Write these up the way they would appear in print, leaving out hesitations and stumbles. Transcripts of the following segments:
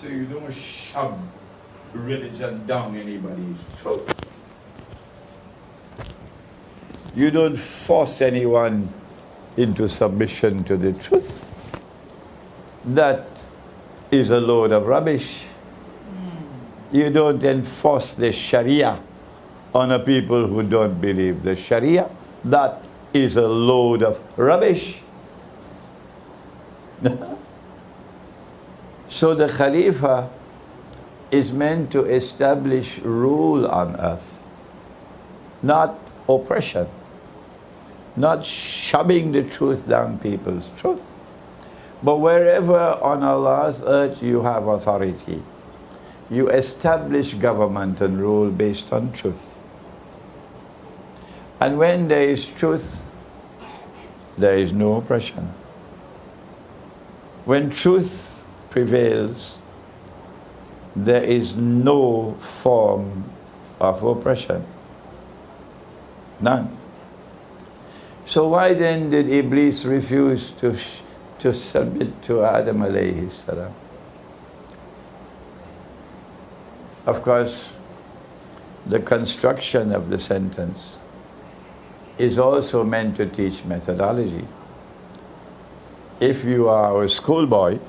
So you don't shove religion down anybody's throat. You don't force anyone into submission to the truth. That is a load of rubbish. You don't enforce the Sharia on a people who don't believe the Sharia. That is a load of rubbish. So the Khalifa is meant to establish rule on earth, not oppression, not shoving the truth down people's throat. But wherever on Allah's earth you have authority, you establish government and rule based on truth. And when there is truth, there is no oppression. When truth prevails, there is no form of oppression. None. So why then did Iblis refuse to submit to Adam alayhi salam? Of course, the construction of the sentence is also meant to teach methodology. If you are a schoolboy,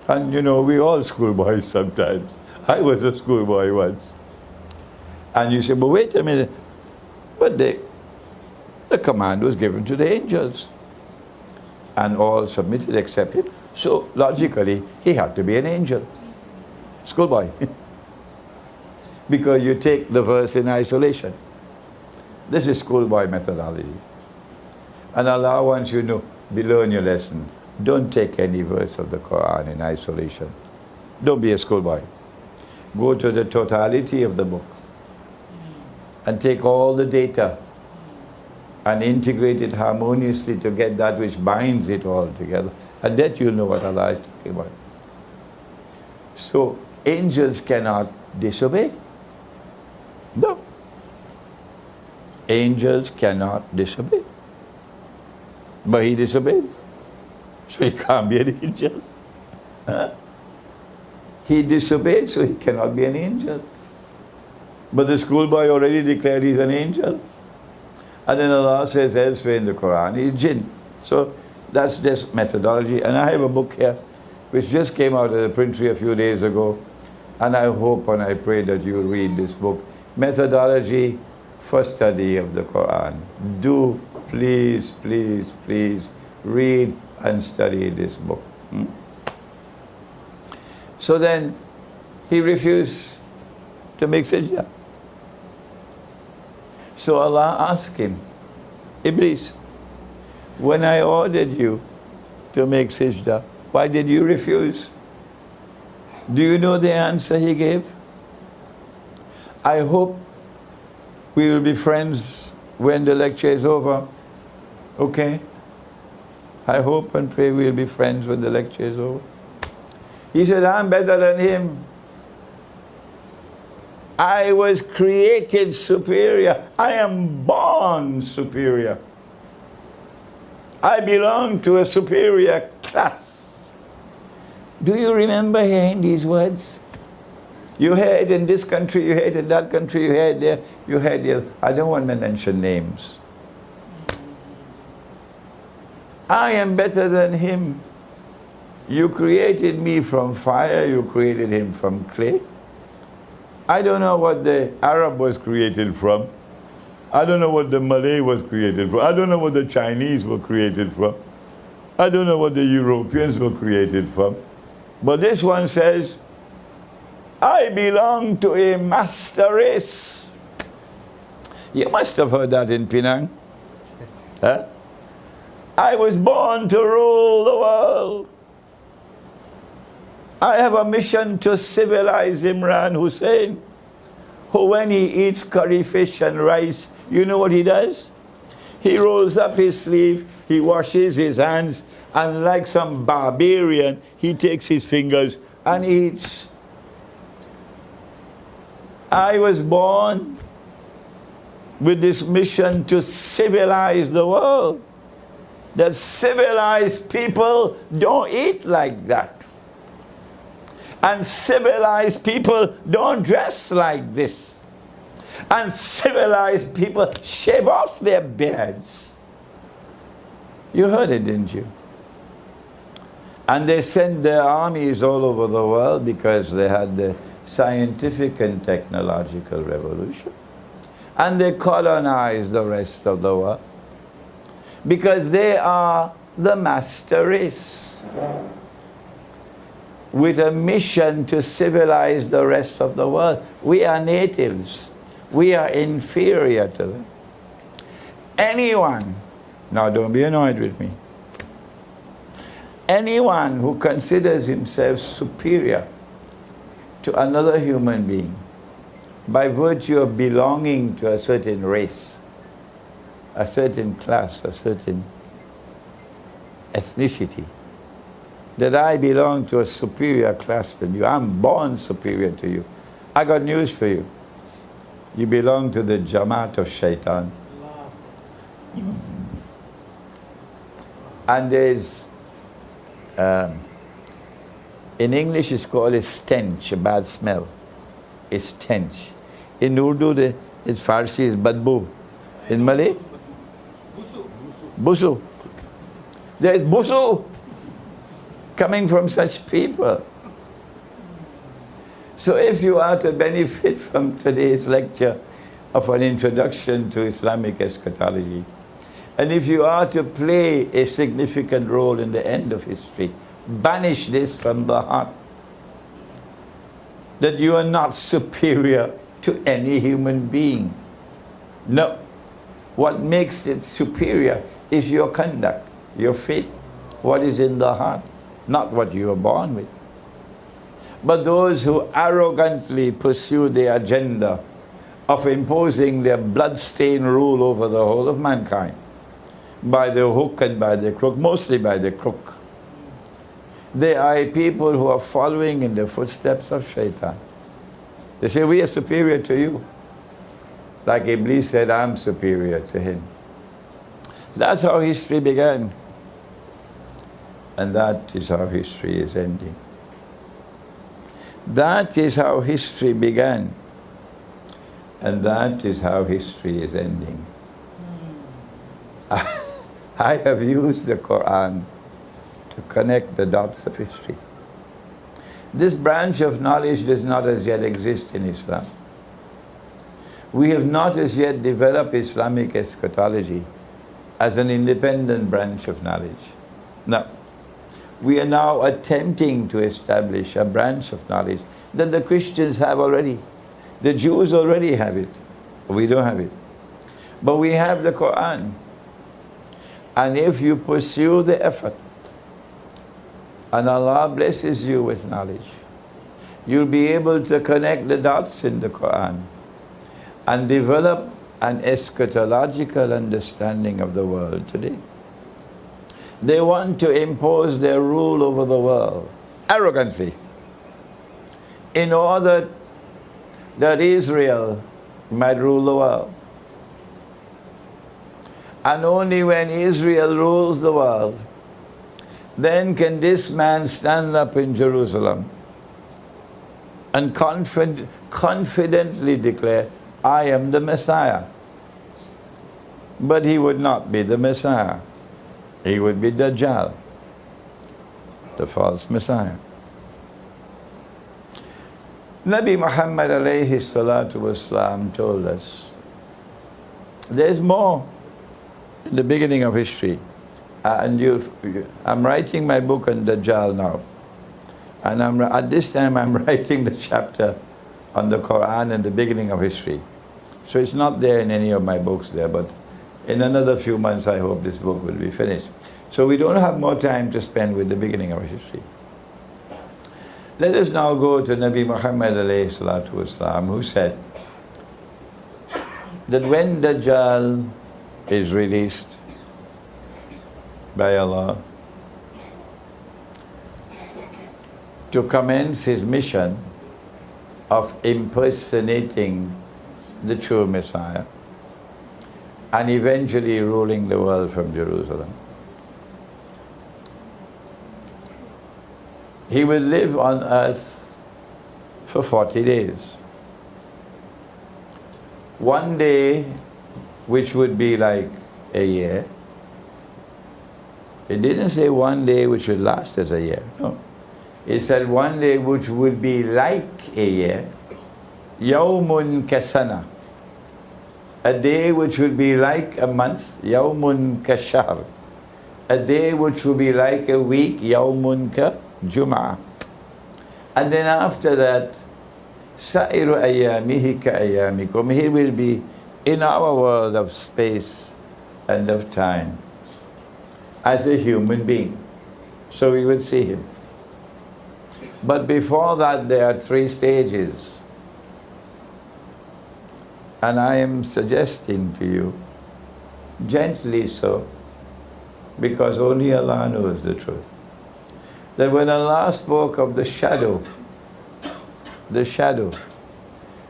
and you know, we all schoolboys sometimes. I was a schoolboy once. And you say, but wait a minute, but the command was given to the angels. And all submitted except him. So logically, he had to be an angel. Schoolboy. Because you take the verse in isolation. This is schoolboy methodology. And Allah wants you to know, below in your lesson, don't take any verse of the Quran in isolation. Don't be a schoolboy. Go to the totality of the book and take all the data and integrate it harmoniously to get that which binds it all together. And that you'll know what Allah is talking about. So, angels cannot disobey. No. Angels cannot disobey. But he disobeyed. So he can't be an angel. Huh? He disobeyed, so he cannot be an angel. But the schoolboy already declared he's an angel. And then Allah says elsewhere in the Quran, he's jinn. So that's just methodology. And I have a book here, which just came out of the printery a few days ago. And I hope and I pray that you will read this book. Methodology for study of the Quran. Do please, please, please read and study this book. So then he refused to make sajda. So Allah asked him, Iblis, when I ordered you to make sajda, why did you refuse? Do you know the answer he gave? I hope we will be friends when the lecture is over. Okay? I hope and pray we'll be friends when the lecture is over. He said, I'm better than him. I was created superior. I am born superior. I belong to a superior class. Do you remember hearing these words? You heard in this country, you heard in that country, you heard there, you heard there. I don't want to mention names. I am better than him. You created me from fire, you created him from clay. I don't know what the Arab was created from. I don't know what the Malay was created from. I don't know what the Chinese were created from. I don't know what the Europeans were created from. But this one says, I belong to a master race. You must have heard that in Penang. Huh? I was born to rule the world. I have a mission to civilize Imran Hosein, who when he eats curry fish and rice, you know what he does? He rolls up his sleeve, he washes his hands, and like some barbarian, he takes his fingers and eats. I was born with this mission to civilize the world. That civilized people don't eat like that. And civilized people don't dress like this. And civilized people shave off their beards. You heard it, didn't you? And they sent their armies all over the world because they had the scientific and technological revolution. And they colonized the rest of the world because they are the master race with a mission to civilize the rest of the world. We are natives. We are inferior to them. Anyone, now don't be annoyed with me, anyone who considers himself superior to another human being by virtue of belonging to a certain race, a certain class, a certain ethnicity, that I belong to a superior class than you, I'm born superior to you. I got news for you. You belong to the Jamaat of Shaitan. And there's, in English it's called a stench, a bad smell. A stench. In Urdu, it's Farsi is badbu. In Malay? Busu. There's busu coming from such people. So if you are to benefit from today's lecture of an introduction to Islamic eschatology, and if you are to play a significant role in the end of history, banish this from the heart, that you are not superior to any human being. No. What makes it superior is your conduct, your faith, what is in the heart, not what you are born with. But those who arrogantly pursue the agenda of imposing their blood-stained rule over the whole of mankind, by the hook and by the crook, mostly by the crook, they are people who are following in the footsteps of Shaitan. They say, we are superior to you. Like Iblis said, I'm superior to him. That's how history began. And that is how history is ending. That is how history began. And that is how history is ending. I have used the Quran to connect the dots of history. This branch of knowledge does not as yet exist in Islam. We have not as yet developed Islamic eschatology as an independent branch of knowledge. No. We are now attempting to establish a branch of knowledge that the Christians have already. The Jews already have it. We don't have it. But we have the Quran. And if you pursue the effort, and Allah blesses you with knowledge, you'll be able to connect the dots in the Quran and develop an eschatological understanding of the world today. They want to impose their rule over the world arrogantly in order that Israel might rule the world. And only when Israel rules the world, then can this man stand up in Jerusalem and confidently declare, I am the Messiah. But he would not be the Messiah. He would be Dajjal, the false Messiah. Nabi Muhammad alayhi salatu wasalam told us, there's more in the beginning of history. I'm writing my book on Dajjal now. And at this time I'm writing the chapter on the Quran and the beginning of history. So it's not there in any of my books there, but in another few months I hope this book will be finished. So we don't have more time to spend with the beginning of history. Let us now go to Nabi Muhammad alayhi salatu wasalam, who said that when Dajjal is released by Allah to commence his mission of impersonating the true Messiah and eventually ruling the world from Jerusalem, he will live on earth for 40 days. One day, which would be like a year. It didn't say one day which would last as a year. No. It said one day which would be like a year. Yawmun kasana. A day which would be like a month. Yawmun kashahr. A day which would be like a week. Yawmun ka jum'ah. And then after that, sa'iru ayyamihi ka ayyamikum. He will be in our world of space and of time as a human being. So we will see him. But before that, there are 3 stages. And I am suggesting to you, gently so, because only Allah knows the truth, that when Allah spoke of the shadow,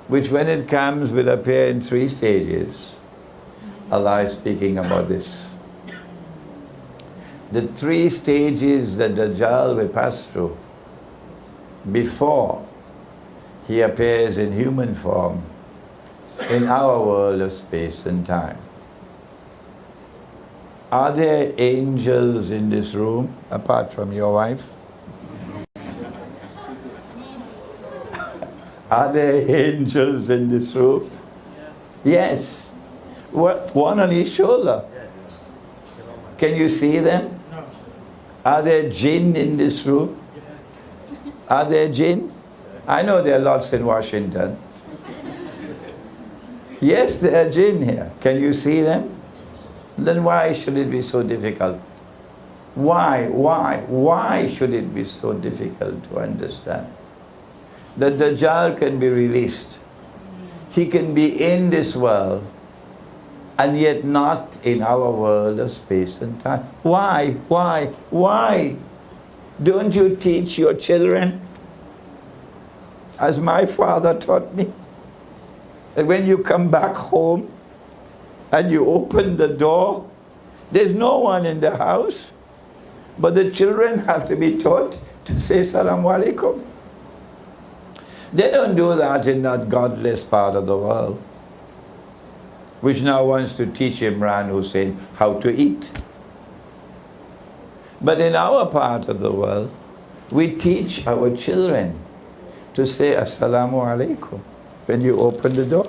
which when it comes will appear in 3 stages, Allah is speaking about this. The 3 stages that Dajjal will pass through before he appears in human form in our world of space and time. Are there angels in this room apart from your wife? Are there angels in this room? Yes. What? One on each shoulder? Can you see them? No. Are there jinn in this room? Are there jinn? I know there are lots in Washington. Yes, there are jinn here. Can you see them? Then why should it be so difficult? Why should it be so difficult to understand? The Dajjal can be released. He can be in this world and yet not in our world of space and time. Why? Don't you teach your children, as my father taught me, that when you come back home and you open the door, there's no one in the house, but the children have to be taught to say Salaam Alaikum. They don't do that in that godless part of the world, which now wants to teach Imran Hosein how to eat. But in our part of the world, we teach our children to say Assalamu Alaikum when you open the door.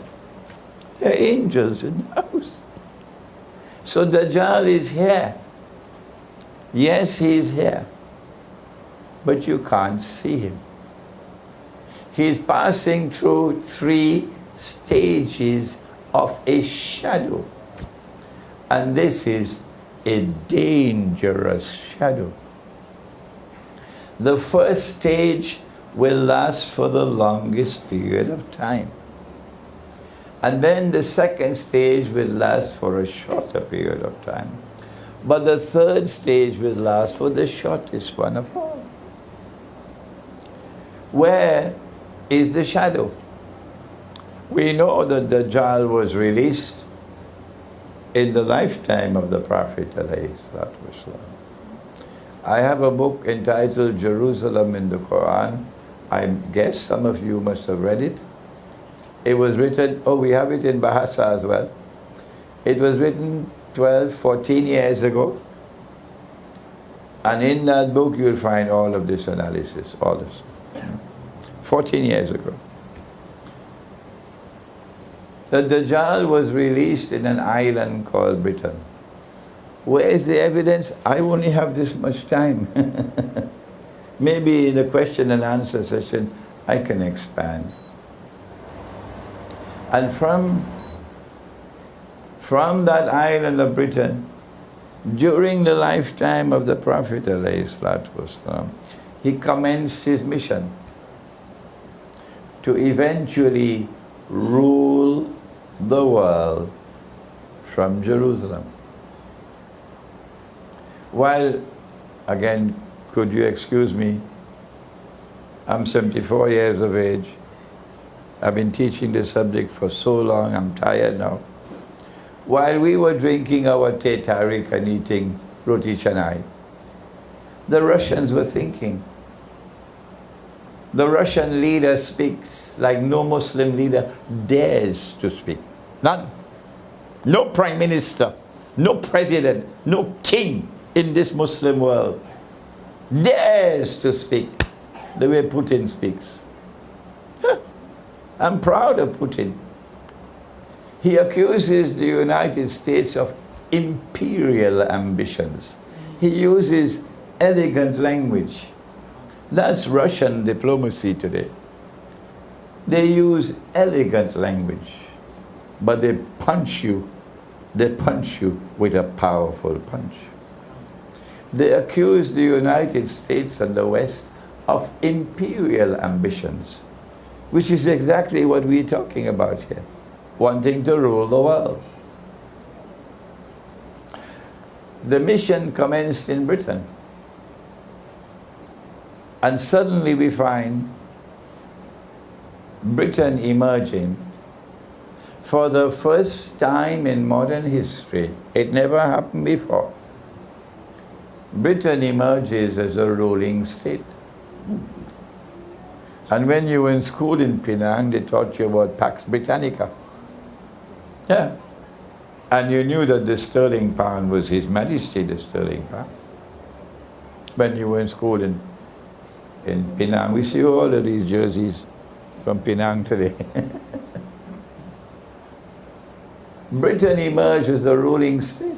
There are angels in the house. So Dajjal is here. Yes, he is here. But you can't see him. He is passing through 3 stages of a shadow. And this is a dangerous shadow. The first stage will last for the longest period of time. And then the second stage will last for a shorter period of time. But the third stage will last for the shortest one of all. Where is the shadow? We know that Dajjal was released in the lifetime of the Prophet ﷺ. I have a book entitled Jerusalem in the Quran. I guess some of you must have read it. It was written, we have it in Bahasa as well. It was written 12, 14 years ago. And in that book you'll find all of this analysis, all this. 14 years ago. The Dajjal was released in an island called Britain. Where is the evidence? I only have this much time. Maybe in the question and answer session, I can expand. And from that island of Britain, during the lifetime of the Prophet ﷺ, he commenced his mission to eventually rule the world from Jerusalem. While, again, could you excuse me, I'm 74 years of age. I've been teaching this subject for so long, I'm tired now. While we were drinking our teh tarik and eating roti canai, the Russians were thinking, The Russian leader speaks like no Muslim leader dares to speak. None. No prime minister, no president, no king in this Muslim world dares to speak the way Putin speaks. I'm proud of Putin. He accuses the United States of imperial ambitions. He uses elegant language. That's Russian diplomacy today. They use elegant language, but they punch you with a powerful punch. They accuse the United States and the West of imperial ambitions, which is exactly what we're talking about here, wanting to rule the world. The mission commenced in Britain, and suddenly we find Britain emerging for the first time in modern history. It never happened before. Britain emerges as a ruling state. And when you were in school in Penang, they taught you about Pax Britannica. Yeah. And you knew that the sterling pound was His Majesty, the sterling pound. When you were in school in Penang, we see all of these jerseys from Penang today. Britain emerged as a ruling state.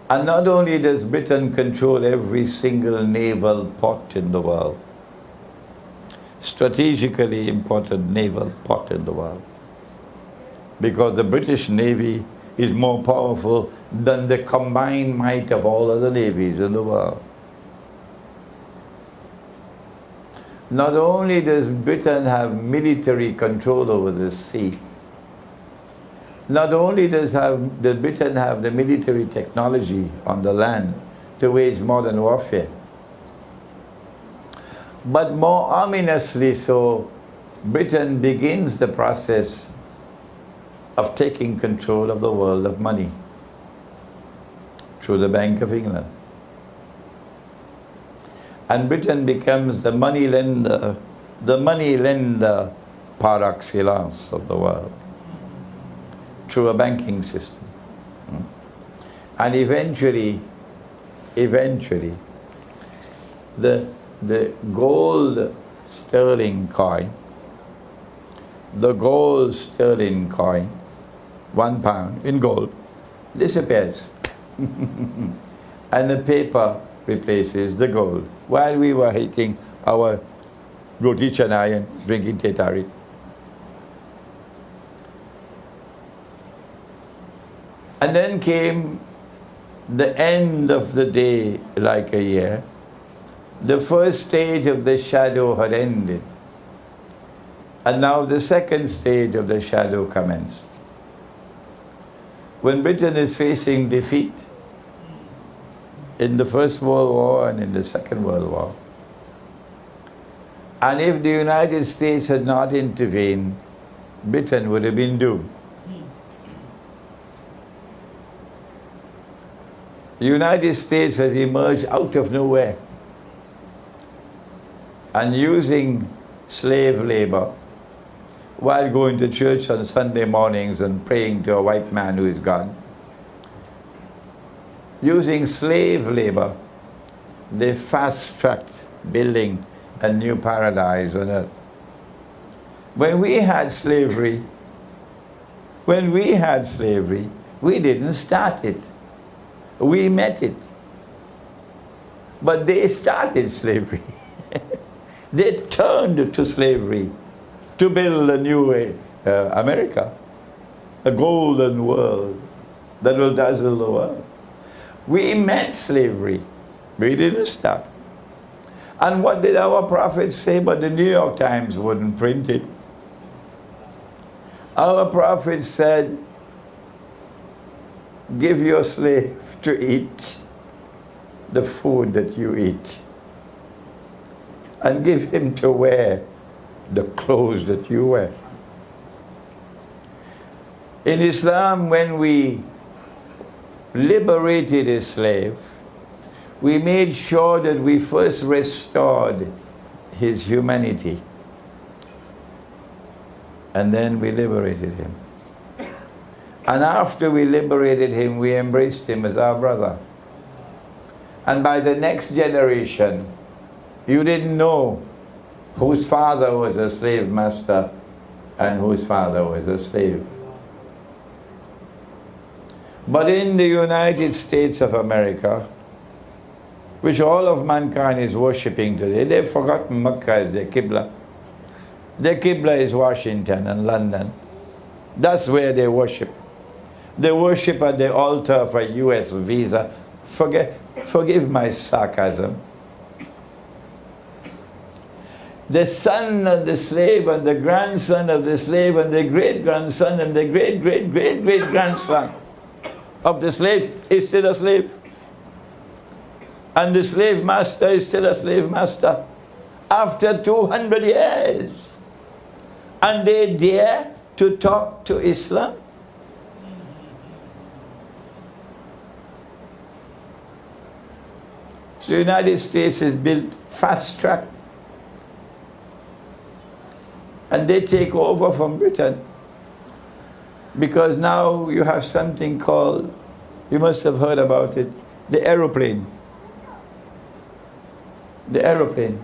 And not only does Britain control every single naval port in the world, strategically important naval port in the world, because the British Navy is more powerful than the combined might of all other navies in the world. Not only does Britain have military control over the sea, not only does Britain have the military technology on the land to wage modern warfare, but more ominously so, Britain begins the process of taking control of the world of money through the Bank of England. And Britain becomes the money lender par excellence of the world through a banking system. And eventually, the gold sterling coin, £1 in gold, disappears. And the paper replaces the gold, while we were eating our roti canai and drinking teh tarik. And then came the end of the day like a year. The first stage of the shadow had ended, and now the second stage of the shadow commenced. When Britain is facing defeat in the First World War and in the Second World War, and if the United States had not intervened, Britain would have been doomed. The United States has emerged out of nowhere and using slave labor while going to church on Sunday mornings and praying to a white man who is God. Using slave labor, they fast-tracked building a new paradise on earth. When we had slavery, we didn't start it. We met it. But they started slavery. They turned to slavery to build a new America, a golden world that will dazzle the world. We met slavery. We didn't start. And what did our prophets say? But the New York Times wouldn't print it. Our prophets said, give your slave to eat the food that you eat, and give him to wear the clothes that you wear. In Islam, when we liberated a slave, we made sure that we first restored his humanity. And then we liberated him. And after we liberated him, we embraced him as our brother. And by the next generation, you didn't know whose father was a slave master and whose father was a slave. But in the United States of America, which all of mankind is worshipping today, they've forgotten Mecca as their Qibla. Their Qibla is Washington and London. That's where they worship. They worship at the altar of a US visa. Forgive my sarcasm. The son of the slave and the grandson of the slave and the great-grandson and the great-great-great-great-grandson of the slave is still a slave. And the slave master is still a slave master after 200 years. And they dare to talk to Islam? So the United States is built fast track. And they take over from Britain. Because now you have something called, you must have heard about it, the aeroplane. The aeroplane.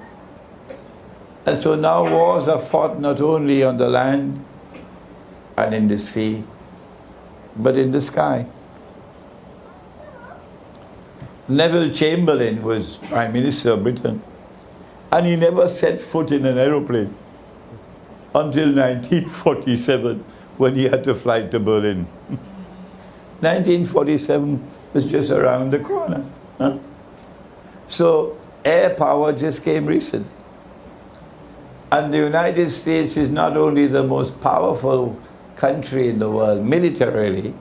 And so now wars are fought not only on the land and in the sea, but in the sky. Neville Chamberlain was Prime Minister of Britain, and he never set foot in an aeroplane until 1947, when he had to fly to Berlin. 1947 was just around the corner. Huh? So air power just came recent. And the United States is not only the most powerful country in the world militarily,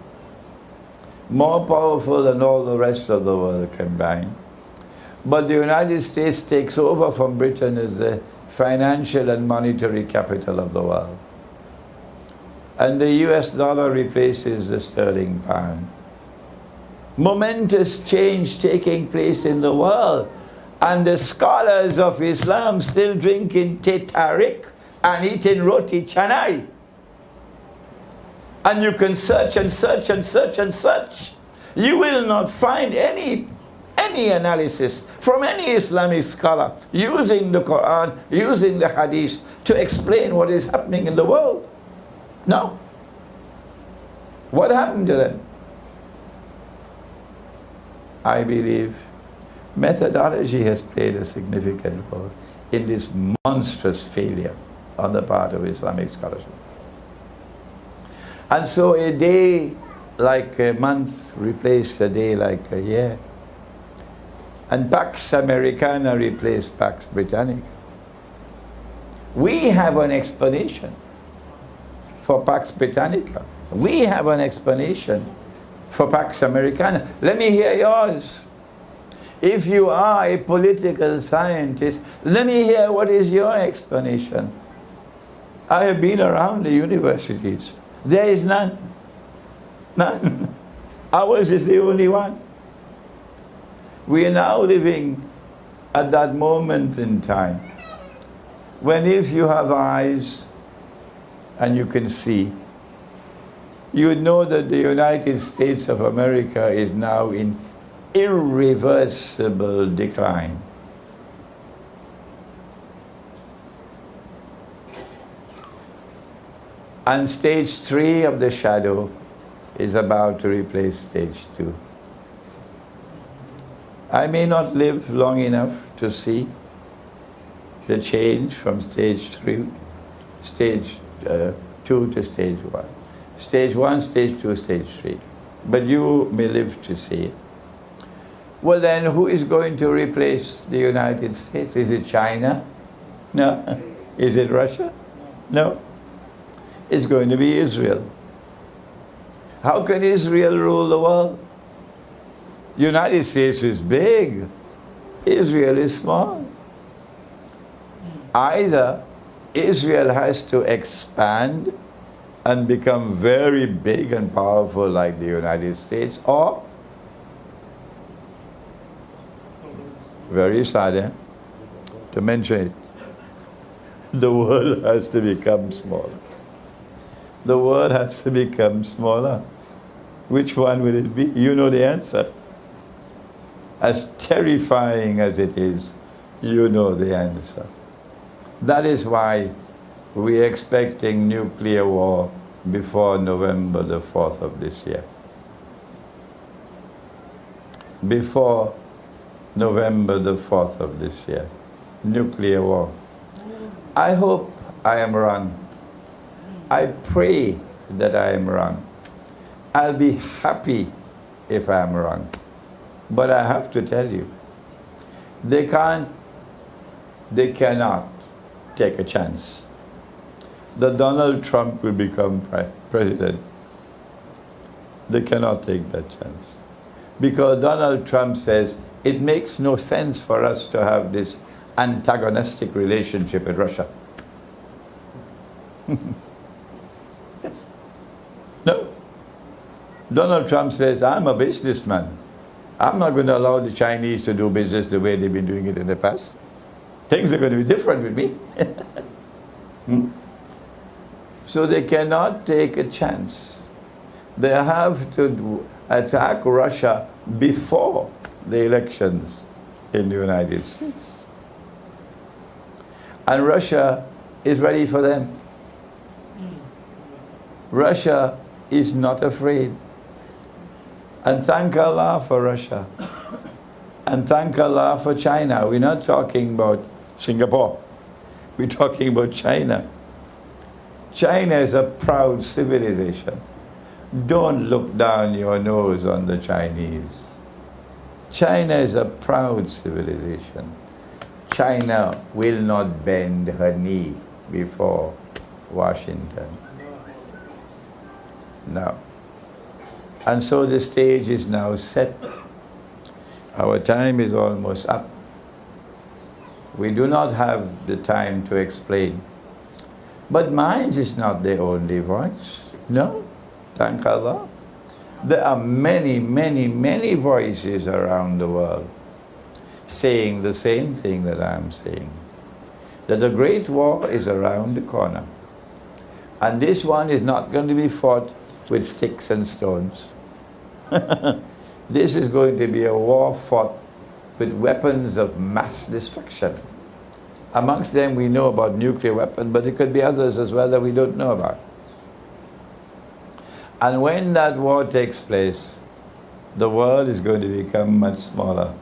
more powerful than all the rest of the world combined, but the United States takes over from Britain as the financial and monetary capital of the world. And the US dollar replaces the sterling pound. Momentous change taking place in the world. And the scholars of Islam still drinking teh tarik and eating roti canai. And you can search and search and search and search. You will not find any analysis from any Islamic scholar using the Quran, using the Hadith to explain what is happening in the world. No. What happened to them? I believe methodology has played a significant role in this monstrous failure on the part of Islamic scholarship. And so a day like a month replaced a day like a year. And Pax Americana replaced Pax Britannica. We have an explanation for Pax Britannica. We have an explanation for Pax Americana. Let me hear yours. If you are a political scientist, let me hear what is your explanation. I have been around the universities. There is none. None. Ours is the only one. We are now living at that moment in time when if you have eyes and you can see, you would know that the United States of America is now in irreversible decline. And stage 3 of the shadow is about to replace stage 2. I may not live long enough to see the change from stage 2 to stage 1. Stage 1, stage 2, stage 3. But you may live to see it. Well then, who is going to replace the United States? Is it China? No. Is it Russia? No. It's going to be Israel. How can Israel rule the world? United States is big. Israel is small. Either Israel has to expand and become very big and powerful like the United States, or, very sad to mention it, The world has to become smaller. The world has to become smaller. Which one will it be? You know the answer. As terrifying as it is, you know the answer. That is why we're expecting nuclear war before November the 4th of this year. Before November the 4th of this year. Nuclear war. I hope I am wrong. I pray that I am wrong. I'll be happy if I am wrong. But I have to tell you, they cannot take a chance that Donald Trump will become president. They cannot take that chance. Because Donald Trump says, it makes no sense for us to have this antagonistic relationship with Russia. Yes. No. Donald Trump says, I'm a businessman. I'm not going to allow the Chinese to do business the way they've been doing it in the past. Things are going to be different with me. So they cannot take a chance. They have to attack Russia before the elections in the United States. And Russia is ready for them. Russia is not afraid. And thank Allah for Russia. And thank Allah for China. We're not talking about Singapore. We're talking about China. China is a proud civilization. Don't look down your nose on the Chinese. China is a proud civilization. China will not bend her knee before Washington. No. And so the stage is now set. Our time is almost up. We do not have the time to explain. But mine is not the only voice. No, thank Allah. There are many, many, many voices around the world saying the same thing that I'm saying. That the Great War is around the corner. And this one is not going to be fought with sticks and stones. This is going to be a war fought with weapons of mass destruction. Amongst them we know about nuclear weapons, but there could be others as well that we don't know about. And when that war takes place, the world is going to become much smaller.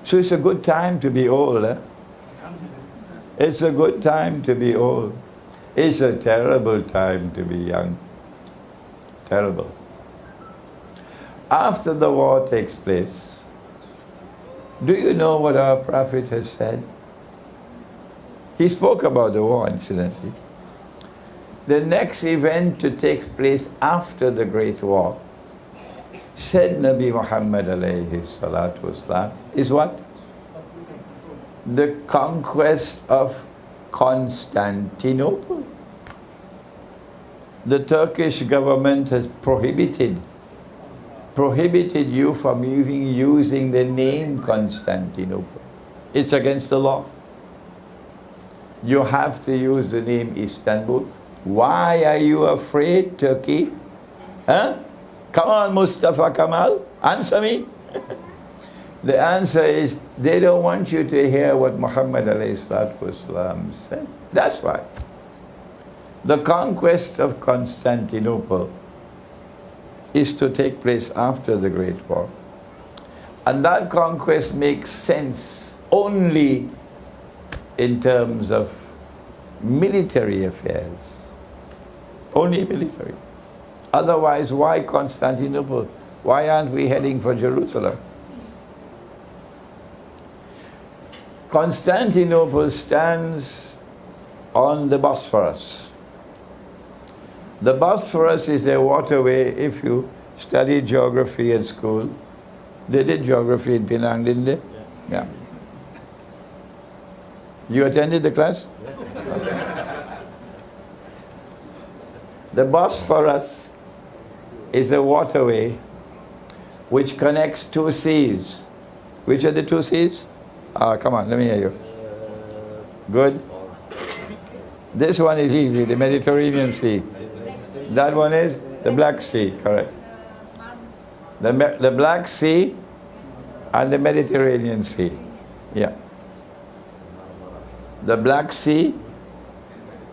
So it's a good time to be old. It's a good time to be old. It's a terrible time to be young. Terrible. After the war takes place, do you know what our Prophet has said? He spoke about the war, incidentally. The next event to take place after the Great War, said Nabi Muhammad alayhi salatu wasalam, is what? The conquest of Constantinople. The Turkish government has prohibited you from even using the name Constantinople. It's against the law. You have to use the name Istanbul. Why are you afraid, Turkey? Huh? Come on, Mustafa Kemal, answer me. The answer is, they don't want you to hear what Muhammad ﷺ said. That's why. The conquest of Constantinople is to take place after the Great War. And that conquest makes sense only in terms of military affairs. Only military. Otherwise, why Constantinople? Why aren't we heading for Jerusalem? Constantinople stands on the Bosphorus. The Bosphorus is a waterway. If you study geography at school, they did geography in Penang, didn't they? Yeah. You attended the class? Yes. The Bosphorus is a waterway which connects two seas. Which are the two seas? Come on, let me hear you. Good. This one is easy, the Mediterranean Sea. That one is the Black Sea, correct. The Black Sea and the Mediterranean Sea. Yeah. The Black Sea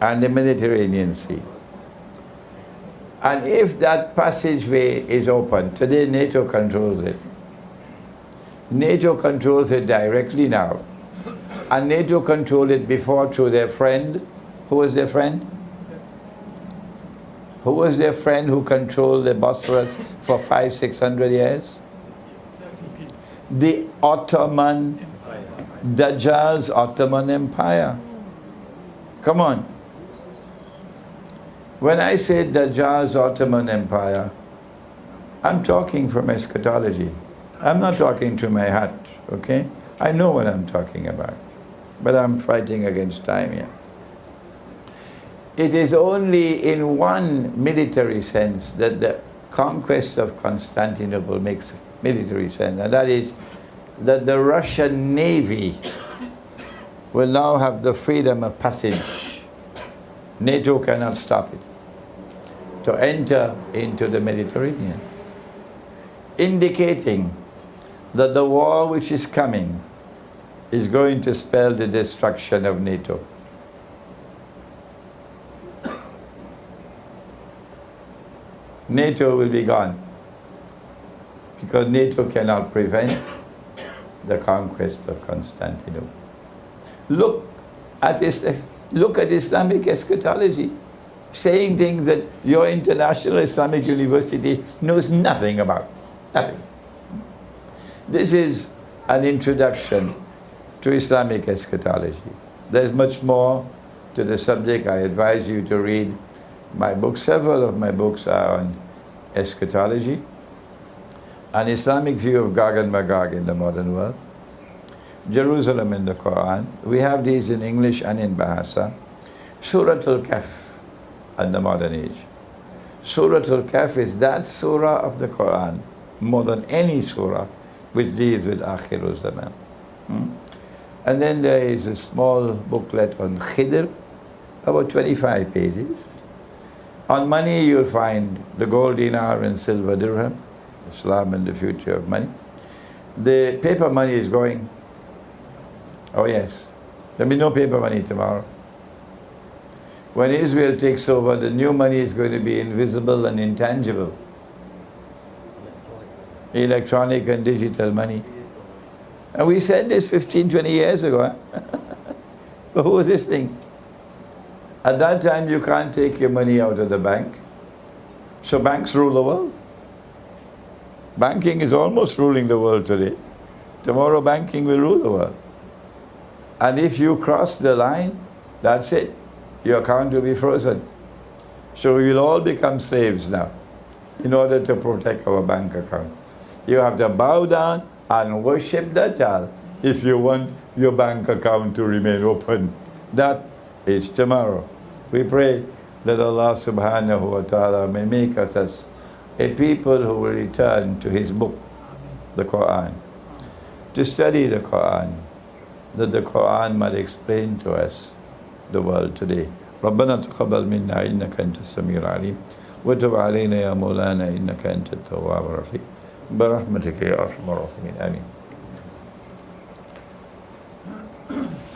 and the Mediterranean Sea. And if that passageway is open, today NATO controls it. NATO controls it directly now. And NATO controlled it before through their friend. Who was their friend? Who was their friend who controlled the Bosphorus for 500-600 years? The Ottoman, Dajjal's Ottoman Empire. Come on. When I say Dajjal's Ottoman Empire, I'm talking from eschatology. I'm not talking to my hat, okay? I know what I'm talking about, but I'm fighting against time here. It is only in one military sense that the conquest of Constantinople makes military sense, and that is that the Russian Navy will now have the freedom of passage. NATO cannot stop it, to enter into the Mediterranean, indicating that the war which is coming is going to spell the destruction of NATO. NATO will be gone, because NATO cannot prevent the conquest of Constantinople. Look at Islamic eschatology, saying things that your international Islamic university knows nothing about. Nothing. This is an introduction to Islamic eschatology. There's much more to the subject. I advise you to read my books. Several of my books are on eschatology, an Islamic view of Gog and Magog in the modern world, Jerusalem in the Quran. We have these in English and in Bahasa. Surah Al-Kahf and the modern age. Surah Al-Kahf is that surah of the Quran, more than any surah, which deals with Akhirul Zaman. And then there is a small booklet on Khidr, about 25 pages. On money, you'll find the gold dinar and silver dirham, Islam and the future of money. The paper money is going. Oh yes, there'll be no paper money tomorrow. When Israel takes over, the new money is going to be invisible and intangible. Electronic and digital money. And we said this 15, 20 years ago. Huh? But who was listening? At that time, you can't take your money out of the bank. So banks rule the world. Banking is almost ruling the world today. Tomorrow, banking will rule the world. And if you cross the line, that's it. Your account will be frozen. So we will all become slaves now in order to protect our bank account. You have to bow down and worship Dajjal if you want your bank account to remain open. That is tomorrow. We pray that Allah subhanahu wa ta'ala may make us as a people who will return to His book, the Quran, to study the Quran, that the Quran might explain to us the world today. ربنا تقبل منا إنك أنت السميع العليم وتب علينا يا مولانا إنك أنت التواب الرحيم برحمتك يا أرحم الراحمين آمين.